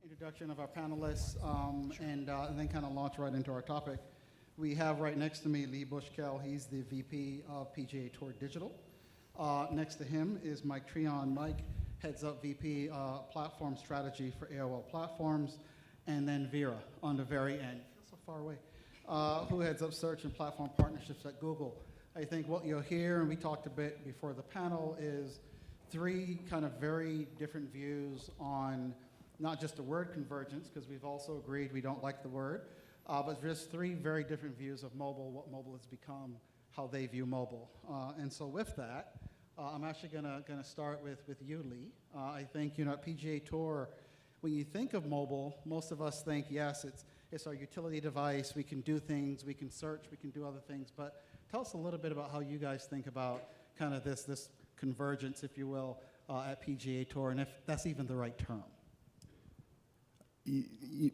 Introduction of our panelists, and then kind of launch right into our topic. We have right next to me Lee Bushkell. He's the VP of PGA Tour Digital. Next to him is Mike Treon. Mike heads up VP Platform Strategy for AOL Platforms. And then Vera on the very end, feels so far away, who heads up Search and Platform Partnerships at Google. I think what you'll hear, and we talked a bit before the panel, is three kind of very different views on not just the word convergence, because we've also agreed we don't like the word, but just three very different views of mobile, what mobile has become, how they view mobile. And so with that, I'm actually gonna start with you, Lee. I think, at PGA Tour, when you think of mobile, most of us think, yes, it's our utility device, we can do things, we can search, we can do other things, but tell us a little bit about how you guys think about kind of this convergence, if you will, at PGA Tour, and if that's even the right term.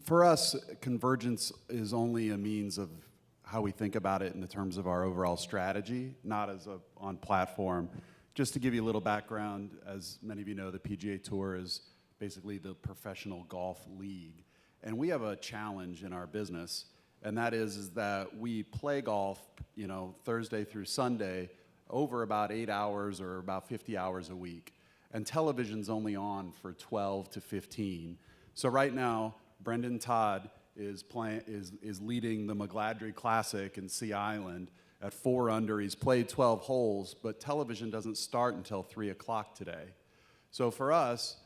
For us, convergence is only a means of how we think about it in the terms of our overall strategy, not as on platform. Just to give you a little background, as many of you know, the PGA Tour is basically the professional golf league. And we have a challenge in our business, and that is that we play golf, Thursday through Sunday over about 8 hours or about 50 hours a week. And television's only on for 12 to 15. So right now, Brendan Todd is leading the McGladrey Classic in Sea Island at 4 under. He's played 12 holes, but television doesn't start until 3 o'clock today. So for us,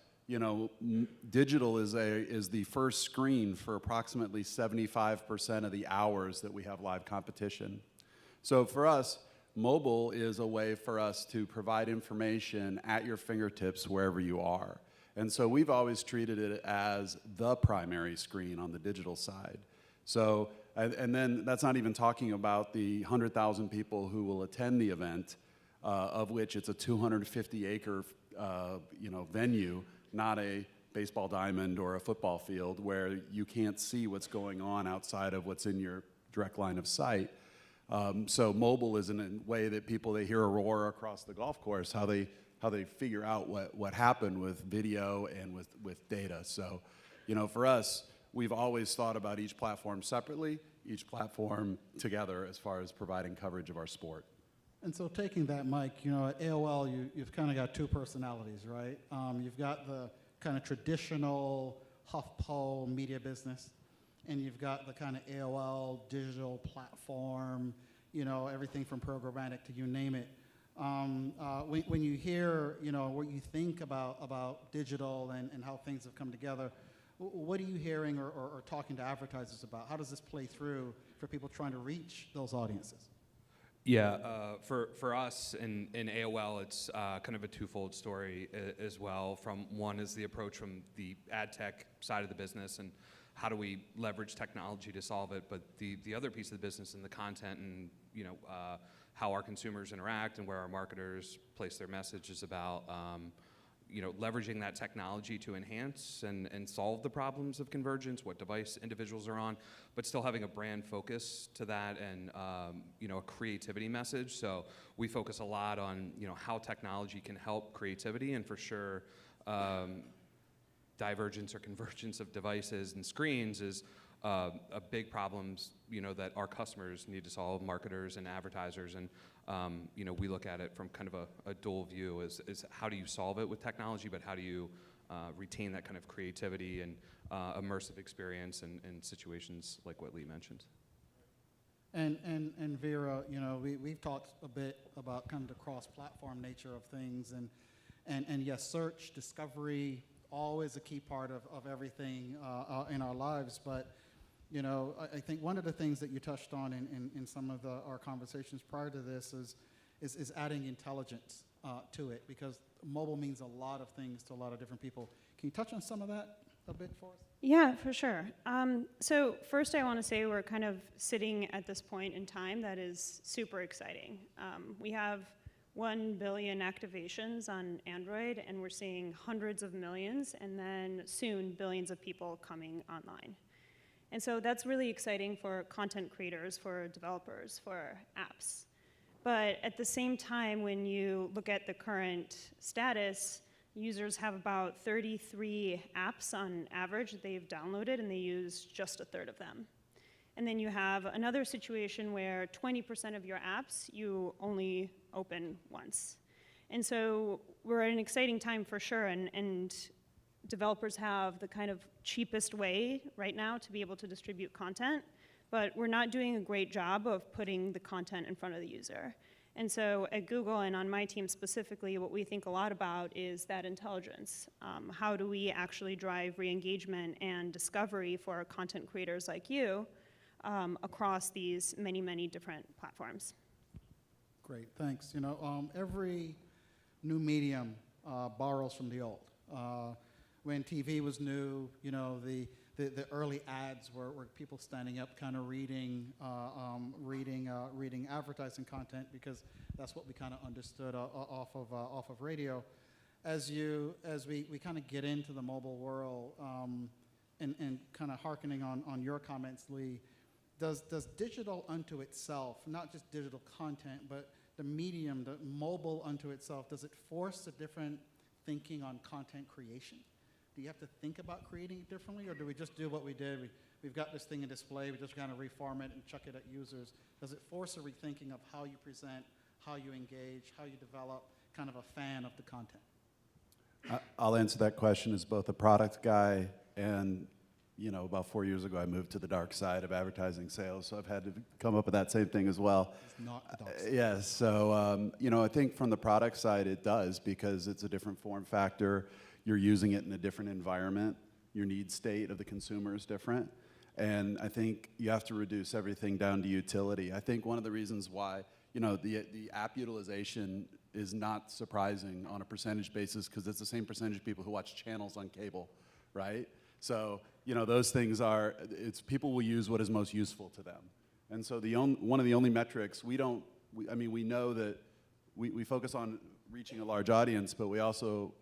digital is the first screen for approximately 75% of the hours that we have live competition. So for us, mobile is a way for us to provide information at your fingertips wherever you are. And so we've always treated it as the primary screen on the digital side. So, and then that's not even talking about the 100,000 people who will attend the event, of which it's a 250-acre, venue, not a baseball diamond or a football field where you can't see what's going on outside of what's in your direct line of sight. So mobile is in a way that they hear a roar across the golf course, how they figure out what happened with video and with data. So, for us, we've always thought about each platform separately, each platform together as far as providing coverage of our sport. And so taking that, Mike, at AOL, you've kind of got two personalities, right? You've got the kind of traditional HuffPo media business, and you've got the kind of AOL digital platform, everything from programmatic to you name it. When you hear, what you think about digital and how things have come together, what are you hearing or talking to advertisers about? How does this play through for people trying to reach those audiences? Yeah, for us in AOL, it's kind of a twofold story as well. From one is the approach from the ad tech side of the business and how do we leverage technology to solve it, but the other piece of the business and the content and how our consumers interact and where our marketers place their message is about leveraging that technology to enhance and solve the problems of convergence, what device individuals are on, but still having a brand focus to that and a creativity message. So we focus a lot on how technology can help creativity, and for sure divergence or convergence of devices and screens is a big problem that our customers need to solve, marketers and advertisers, and we look at it from kind of a dual view is how do you solve it with technology, but how do you retain that kind of creativity and immersive experience in situations like what Lee mentioned. And Vera, we've talked a bit about kind of the cross-platform nature of things, and yes, search, discovery, always a key part of everything in our lives, but I think one of the things that you touched on in some of our conversations prior to this is adding intelligence to it, because mobile means a lot of things to a lot of different people. Can you touch on some of that a bit for us? Yeah, for sure. So first I want to say we're kind of sitting at this point in time that is super exciting. We have 1 billion activations on Android, and we're seeing hundreds of millions, and then soon billions of people coming online. And so that's really exciting for content creators, for developers, for apps. But at the same time, when you look at the current status, Users have about 33 apps on average that they've downloaded, and they use just a third of them. And then you have another situation where 20% of your apps you only open once. And so we're at an exciting time for sure, and developers have the kind of cheapest way right now to be able to distribute content, but we're not doing a great job of putting the content in front of the user. And so at Google and on my team specifically, what we think a lot about is that intelligence. How do we actually drive re-engagement and discovery for content creators like you across these many, many different platforms? Great, thanks. You know, every new medium borrows from the old. When TV was new, you know, the early ads were people standing up, kind of reading advertising content, because that's what we kind of understood off of radio. As we kind of get into the mobile world, and kind of hearkening on your comments, Lee, does digital unto itself, not just digital content, but the medium, the mobile unto itself, does it force a different thinking on content creation? Do you have to think about creating it differently, or do we just do what we did? We've got this thing in display, we just kind of reform it and chuck it at users. Does it force a rethinking of how you present, how you engage, how you develop, kind of a fan of the content? I'll answer that question as both a product guy and, you know, about 4 years ago I moved to the dark side of advertising sales, so I've had to come up with that same thing as well. It's not the dark side. Yes, so, you know, I think from the product side it does, because it's a different form factor. You're using it in a different environment. Your need state of the consumer is different. And I think you have to reduce everything down to utility. I think one of the reasons why, you know, the app utilization is not surprising on a percentage basis, because it's the same percentage of people who watch channels on cable, right? So, you know, those things are, people will use what is most useful to them. And so one of the only metrics, we know that we focus on reaching a large audience, but we also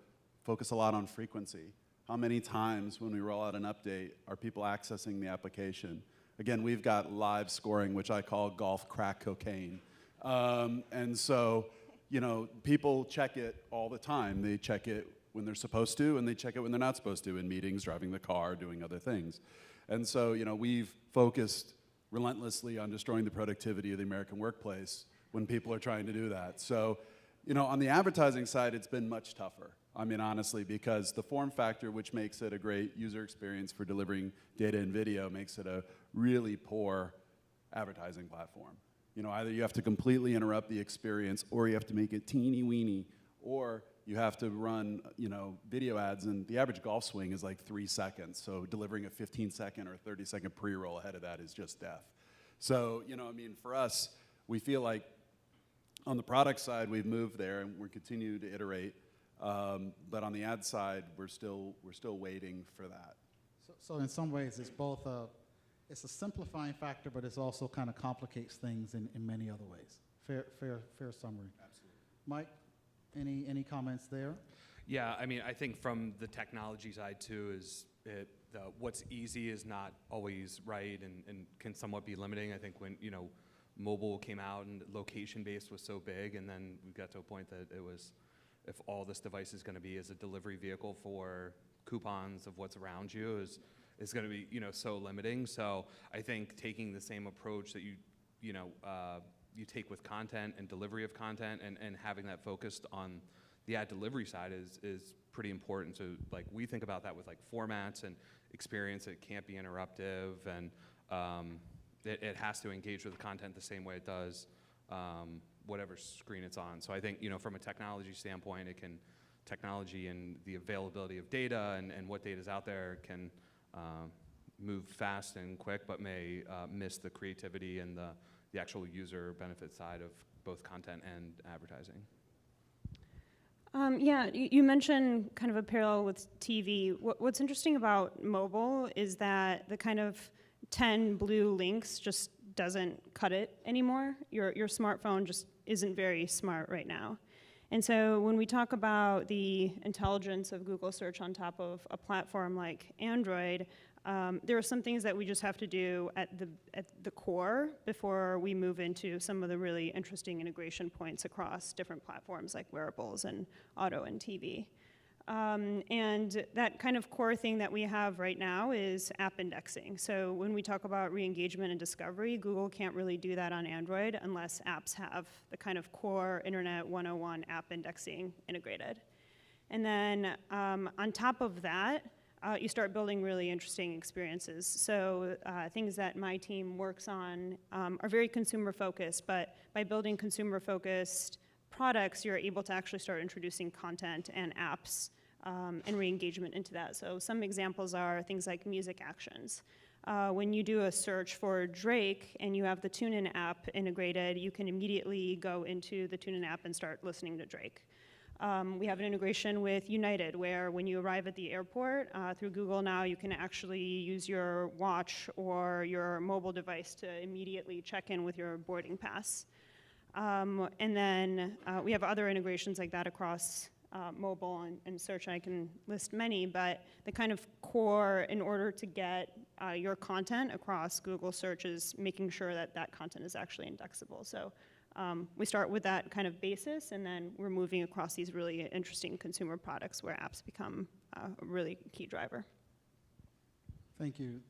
focus a lot on frequency. How many times when we roll out an update are people accessing the application? Again, we've got live scoring, which I call golf crack cocaine. And so, you know, people check it all the time. They check it when they're supposed to, and they check it when they're not supposed to, in meetings, driving the car, doing other things. And so, you know, we've focused relentlessly on destroying the productivity of the American workplace when people are trying to do that. So, you know, on the advertising side, it's been much tougher. I mean, honestly, because the form factor, which makes it a great user experience for delivering data and video, makes it a really poor advertising platform. You know, either you have to completely interrupt the experience, or you have to make it teeny weeny, or you have to run, you know, video ads, and the average golf swing is like 3 seconds. So delivering a 15-second or 30-second pre-roll ahead of that is just death. So, you know, I mean, for us, we feel like on the product side, we've moved there, and we're continuing to iterate. But on the ad side, we're still waiting for that. So in some ways, it's both it's a simplifying factor, but it also kind of complicates things in many other ways. Fair summary. Absolutely. Mike, any comments there? Yeah, I mean, I think from the technology side too, is what's easy is not always right, and can somewhat be limiting. I think when, you know, mobile came out and location-based was so big, and then we got to a point that it was, if all this device is going to be as a delivery vehicle for coupons of what's around you is going to be, you know, so limiting. So I think taking the same approach that you take with content and delivery of content, and having that focused on the ad delivery side is pretty important. So like we think about that with like formats and experience. It can't be interruptive, and it has to engage with the content the same way it does whatever screen it's on. So I think, you know, from a technology standpoint, technology and the availability of data and what data is out there can move fast and quick, but may miss the creativity and the actual user benefit side of both content and advertising. Yeah, you mentioned kind of a parallel with TV. What's interesting about mobile is that the kind of 10 blue links just doesn't cut it anymore. Your smartphone just isn't very smart right now. And so when we talk about the intelligence of Google search on top of a platform like Android, there are some things that we just have to do at the core before we move into some of the really interesting integration points across different platforms like wearables and auto and TV. And that kind of core thing that we have right now is app indexing. So when we talk about re-engagement and discovery, Google can't really do that on Android unless apps have the kind of core Internet 101 app indexing integrated. And then on top of that, you start building really interesting experiences. So things that my team works on are very consumer focused, but by building consumer focused products, you're able to actually start introducing content and apps and re-engagement into that. So some examples are things like music actions. When you do a search for Drake and you have the TuneIn app integrated, you can immediately go into the TuneIn app and start listening to Drake. We have an integration with United, where when you arrive at the airport, through Google now, you can actually use your watch or your mobile device to immediately check in with your boarding pass. And then we have other integrations like that across mobile and search. I can list many, but the kind of core in order to get your content across Google search is making sure that that content is actually indexable. So we start with that kind of basis, and then we're moving across these really interesting consumer products where apps become a really key driver. Thank you.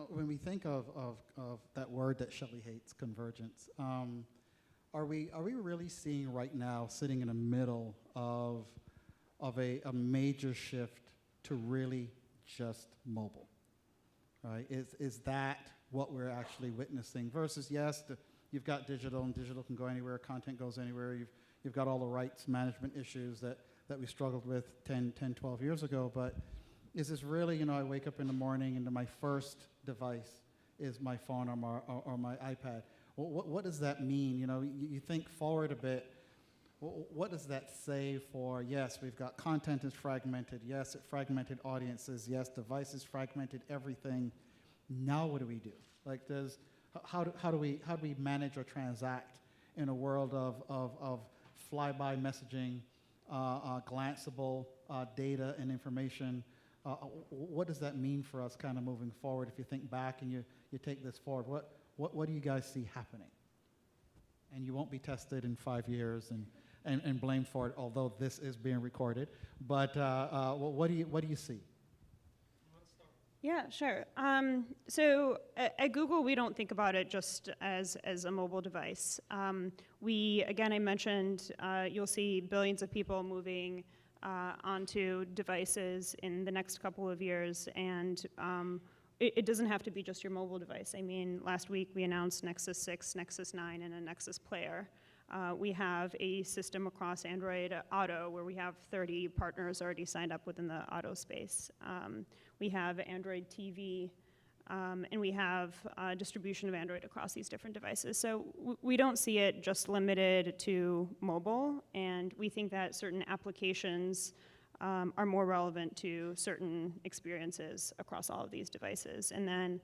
When we think of that word that Shelley hates, convergence, are we really seeing right now, sitting in the middle of a major shift to really just mobile, right? Is that what we're actually witnessing? Versus, yes, you've got digital, and digital can go anywhere, content goes anywhere. You've got all the rights management issues that we struggled with 10, 12 years ago, but is this really, I wake up in the morning and my first device is my phone or my iPad. What does that mean? You think forward a bit. What does that say for, yes, we've got content is fragmented. Yes, it fragmented audiences. Yes, devices fragmented everything. Now what do we do? Like, how do we manage or transact in a world of flyby messaging, glanceable data and information? What does that mean for us kind of moving forward? If you think back and you take this forward, what do you guys see happening? And you won't be tested in 5 years and blamed for it, although this is being recorded. But what do you see? Yeah, sure. So at Google, we don't think about it just as a mobile device. Again, I mentioned you'll see billions of people moving onto devices in the next couple of years, and it doesn't have to be just your mobile device. I mean, last week we announced Nexus 6, Nexus 9, and a Nexus player. We have a system across Android Auto where we have 30 partners already signed up within the auto space. We have Android TV, and we have distribution of Android across these different devices. So we don't see it just limited to mobile, and we think that certain applications are more relevant to certain experiences across all of these devices. And then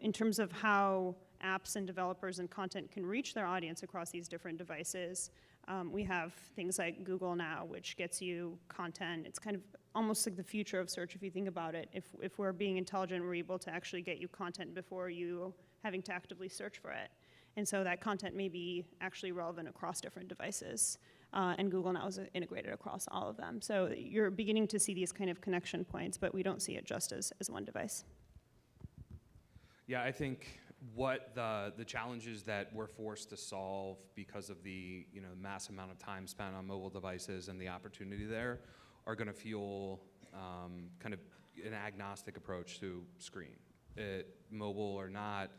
in terms of how apps and developers and content can reach their audience across these different devices, we have things like Google Now, which gets you content. It's kind of almost like the future of search if you think about it. If we're being intelligent, we're able to actually get you content before you having to actively search for it. And so that content may be actually relevant across different devices. And Google Now is integrated across all of them. So you're beginning to see these kind of connection points, but we don't see it just as one device. Yeah, I think what the challenges that we're forced to solve because of the mass amount of time spent on mobile devices and the opportunity there are going to fuel kind of an agnostic approach to screen. Mobile or not,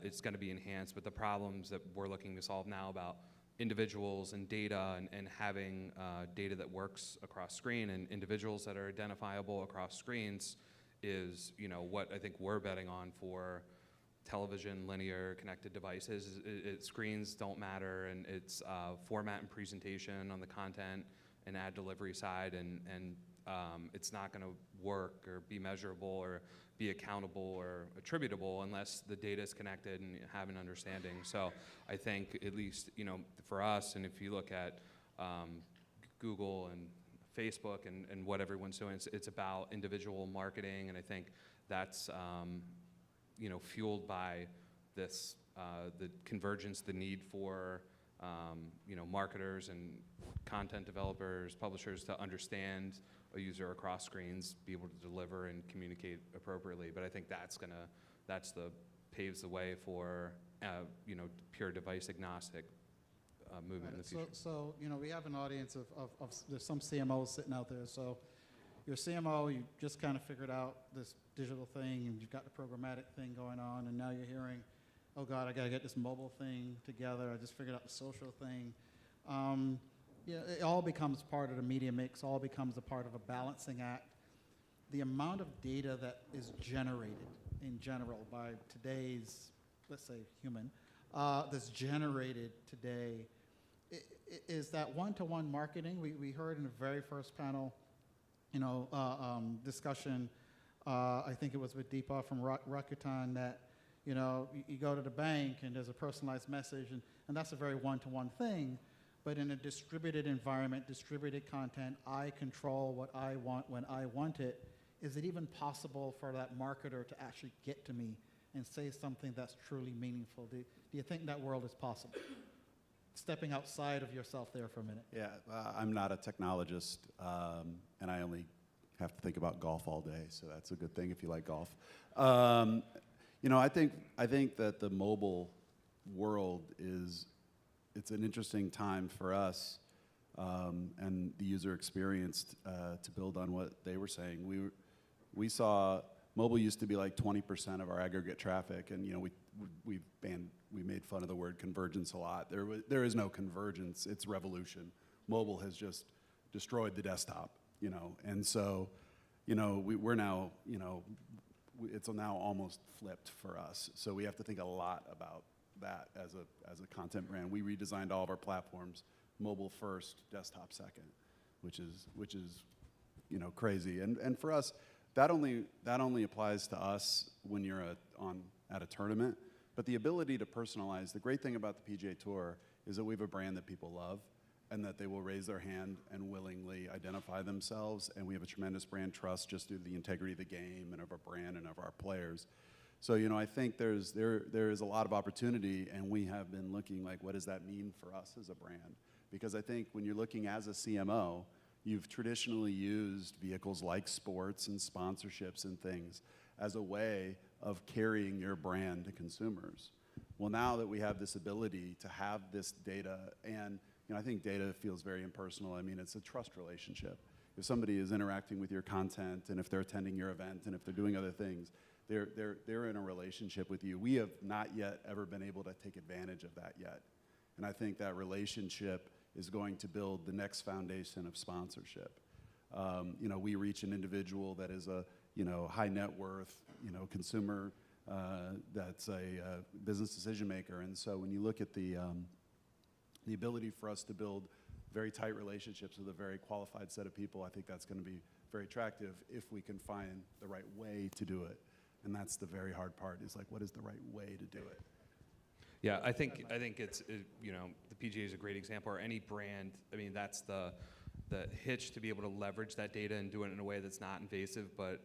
it's going to be enhanced, but the problems that we're looking to solve now about individuals and data and having data that works across screen and individuals that are identifiable across screens is what I think we're betting on for television, linear, connected devices. Screens don't matter, and it's format and presentation on the content and ad delivery side, and it's not going to work or be measurable or be accountable or attributable unless the data is connected and you have an understanding. So I think at least for us, and if you look at Google and Facebook and what everyone's doing, it's about individual marketing, and I think that's fueled by this the convergence, the need for marketers and content developers, publishers to understand a user across screens, be able to deliver and communicate appropriately. But I think paves the way for pure device agnostic movement in the future. So we have an audience of there's some CMOs sitting out there. So you're a CMO, you just kind of figured out this digital thing, and you've got the programmatic thing going on, and now you're hearing, oh God, I got to get this mobile thing together. I just figured out the social thing. It all becomes part of the media mix, all becomes a part of a balancing act. The amount of data that is generated in general by today's, let's say, human, that's generated today, is that one-to-one marketing. We heard in the very first panel, discussion, I think it was with Deepa from Rakuten, that you go to the bank and there's a personalized message, and that's a very one-to-one thing. But in a distributed environment, distributed content, I control what I want when I want it. Is it even possible for that marketer to actually get to me and say something that's truly meaningful? Do you think that world is possible? Stepping outside of yourself there for a minute. Yeah, I'm not a technologist, and I only have to think about golf all day, so that's a good thing if you like golf. I think that the mobile world it's an interesting time for us and the user experience to build on what they were saying. We saw mobile used to be like 20% of our aggregate traffic, and we made fun of the word convergence a lot. There is no convergence; it's revolution. Mobile has just destroyed the desktop, and so we're now it's now almost flipped for us. So we have to think a lot about that as a content brand. We redesigned all of our platforms, mobile first, desktop second, which is crazy. And for us, that only applies to us when you're at a tournament. But the ability to personalize, the great thing about the PGA Tour is that we have a brand that people love, and that they will raise their hand and willingly identify themselves. And we have a tremendous brand trust just due to the integrity of the game and of our brand and of our players. So I think there is a lot of opportunity, and we have been looking like, what does that mean for us as a brand? Because I think when you're looking as a CMO, you've traditionally used vehicles like sports and sponsorships and things as a way of carrying your brand to consumers. Well, now that we have this ability to have this data, and I think data feels very impersonal. I mean, it's a trust relationship. If somebody is interacting with your content, and if they're attending your event, and if they're doing other things, they're in a relationship with you. We have not yet ever been able to take advantage of that yet. And I think that relationship is going to build the next foundation of sponsorship. We reach an individual that is a high net worth consumer that's a business decision maker. And so when you look at the ability for us to build very tight relationships with a very qualified set of people, I think that's going to be very attractive if we can find the right way to do it. And that's the very hard part, is like, what is the right way to do it? Yeah, I think it's the PGA is a great example, or any brand. I mean, that's the hitch to be able to leverage that data and do it in a way that's not invasive but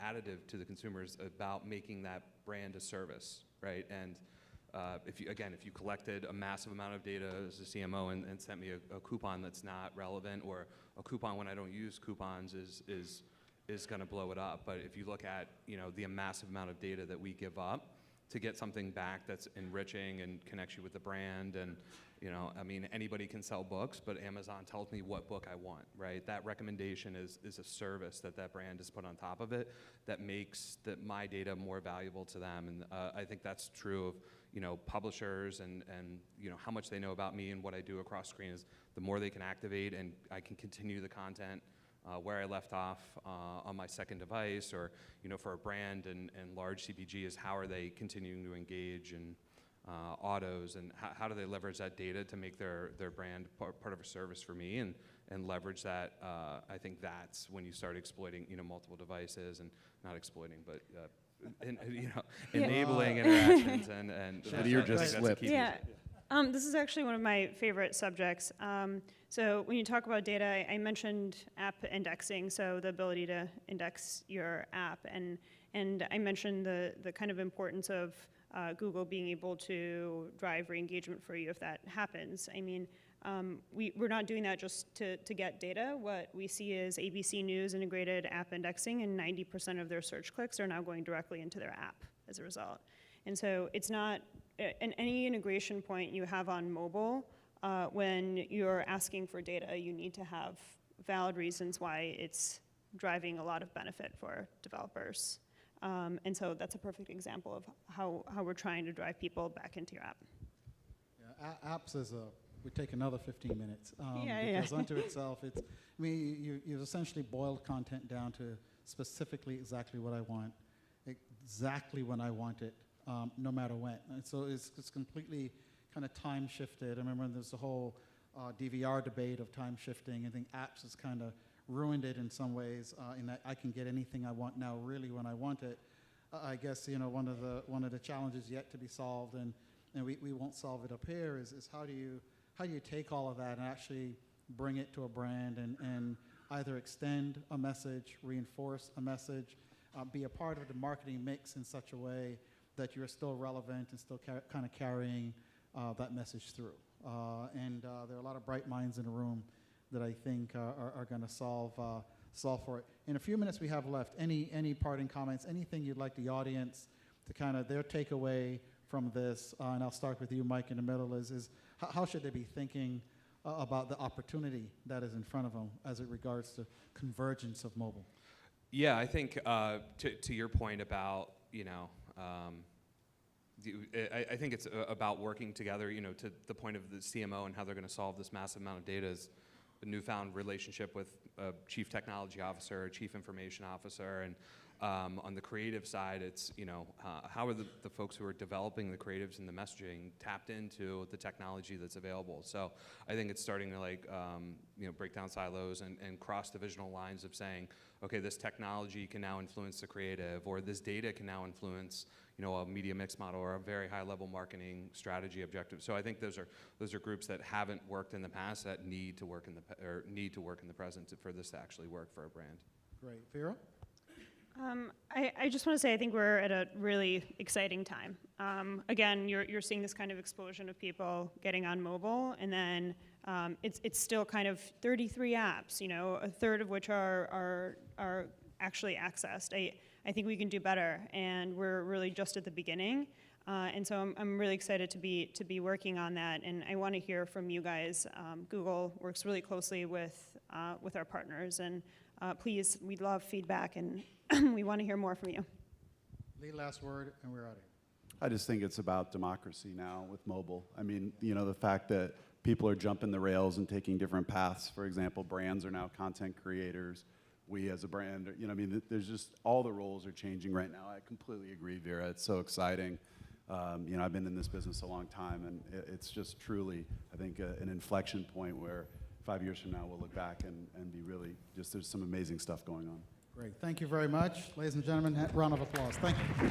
additive to the consumers, about making that brand a service, right? And if you collected a massive amount of data as a CMO and sent me a coupon that's not relevant, or a coupon when I don't use coupons is going to blow it up. But if you look at the massive amount of data that we give up to get something back that's enriching and connects you with the brand, and anybody can sell books, but Amazon tells me what book I want, right? That recommendation is a service that brand has put on top of it that makes my data more valuable to them. And I think that's true of publishers and how much they know about me and what I do across screen. Is the more they can activate, and I can continue the content where I left off on my second device, or for a brand and large CPG, is how are they continuing to engage in autos, and how do they leverage that data to make their brand part of a service for me, and leverage that. I think that's when you start exploiting multiple devices, and not exploiting, but enabling interactions, and You're just slipped. Yeah. This is actually one of my favorite subjects. So when you talk about data, I mentioned app indexing, so the ability to index your app, and I mentioned the kind of importance of Google being able to drive re-engagement for you if that happens. I mean, we're not doing that just to get data. What we see is ABC News integrated app indexing, and 90% of their search clicks are now going directly into their app as a result. And so it's not, in any integration point you have on mobile, when you're asking for data, you need to have valid reasons why it's driving a lot of benefit for developers. And so that's a perfect example of how we're trying to drive people back into your app. Yeah, apps is would take another 15 minutes. Yeah. Because unto itself, it's, I mean, you've essentially boiled content down to specifically exactly what I want, exactly when I want it, no matter when. And so it's completely kind of time shifted. I remember there's a whole DVR debate of time shifting. I think apps has kind of ruined it in some ways, in that I can get anything I want now really when I want it. I guess, you know, one of the challenges yet to be solved, and we won't solve it up here, is how do you take all of that and actually bring it to a brand and either extend a message, reinforce a message, be a part of the marketing mix in such a way that you're still relevant and still kind of carrying that message through. And there are a lot of bright minds in the room that I think are going to solve for it. In a few minutes we have left, any parting comments, anything you'd like the audience to kind of their takeaway from this, and I'll start with you, Mike, in the middle, is how should they be thinking about the opportunity that is in front of them as it regards to convergence of mobile? Yeah, I think to your point about, you know, I think it's about working together, you know, to the point of the CMO and how they're going to solve this massive amount of data is a newfound relationship with a chief technology officer, a chief information officer, and on the creative side, it's, you know, how are the folks who are developing the creatives and the messaging tapped into the technology that's available. So I think it's starting to, like, you know, break down silos and cross divisional lines of saying, okay, this technology can now influence the creative, or this data can now influence, you know, a media mix model or a very high level marketing strategy objective. So I think those are groups that haven't worked in the past that need to work in the present for this to actually work for a brand. Great. Vera? I just want to say I think we're at a really exciting time. Again, you're seeing this kind of explosion of people getting on mobile, and then it's still kind of 33 apps, you know, a third of which are actually accessed. I think we can do better, and we're really just at the beginning. And so I'm really excited to be working on that, and I want to hear from you guys. Google works really closely with our partners, and please, we'd love feedback, and we want to hear more from you. Lee, last word, and we're out of here. I just think it's about democracy now with mobile. I mean, you know, the fact that people are jumping the rails and taking different paths. For example, brands are now content creators. We as a brand, you know, I mean, there's just, all the roles are changing right now. I completely agree, Vera. It's so exciting. You know, I've been in this business a long time, and it's just truly, I think, an inflection point where 5 years from now we'll look back and be really just, there's some amazing stuff going on. Great. Thank you very much. Ladies and gentlemen, round of applause. Thank you.